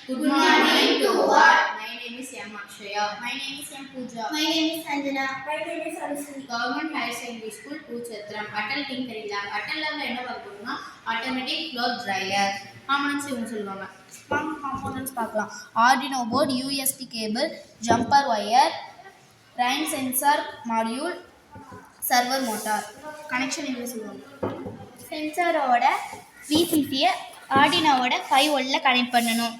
Good morning to all. My name is M. Akshaya. My name is M. Pooja. My name is Sanjana. My name is Anusri. Government Higher Secondary School, Poochhatram. Atal Tinkering Lab. Atal Lab என்ன பார்க்கணும்னா automatic cloth dryer. Components இவங்க சொல்லுவாங்க. Components பார்க்கலாம். Arduino board, USB cable, jumper wire, rain sensor module, server motor. Connection இவங்க சொல்லுவாங்க. சென்சாரோட VCC ஆர்டினோவோட 5V connect பண்ணணும்.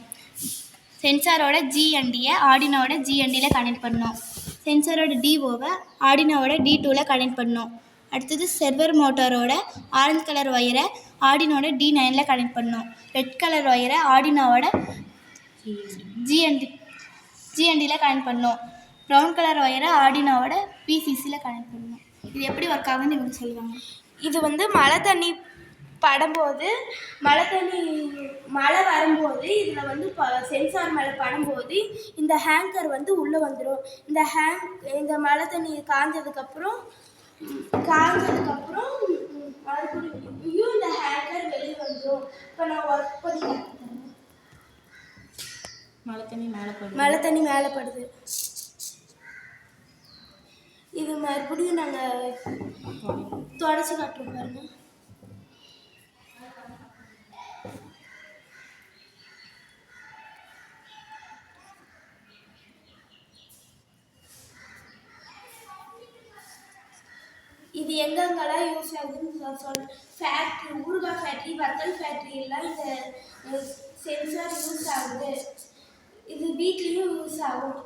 சென்சாரோட GNDயை ஆர்டினோவோட GNDயில் connect பண்ணணும். சென்சாரோட DOவை ஆர்டினோவோட D2வில் connect பண்ணணும். அடுத்தது செர்வர் மோட்டாரோட ஆரஞ்சு கலர் ஒயரை ஆர்டினோட D9ல் கனெக்ட் பண்ணணும். ரெட் கலர் ஒயரை ஆர்டினோவோட GNDயில் கனெக்ட் பண்ணணும். ப்ரௌன் கலர் ஒயரை ஆர்டினோவோட VCCயில் கனெக்ட் பண்ணணும். இது எப்படி ஒர்க் ஆகுதுன்னு இவங்க சொல்லுவாங்க. இது வந்து மழை தண்ணி படும்போது மழை வரும்போது இதில் வந்து சென்சார் மேலே படும்போது இந்த ஹேங்கர் வந்து உள்ளே வந்துடும். இந்த மழை தண்ணி காஞ்சதுக்கப்புறம் மறுபடியும் இந்த ஹேங்கர் வெளியே வந்துடும். இப்போ நான் ஒர்க் பண்ணி மழை தண்ணி மேலே படுது. இது மறுபடியும் நாங்கள் தொடச்சி காட்டுறோம் பாருங்க. இது எங்கெங்கெல்லாம் யூஸ் ஆகுதுன்னு ஃபேக்ட்ரி, ஊறுகாய் ஃபேக்ட்ரி, வத்தல் ஃபேக்ட்ரி எல்லாம் இந்த சென்சார் யூஸ் ஆகுது. இது வீட்லேயும் யூஸ் ஆகும்.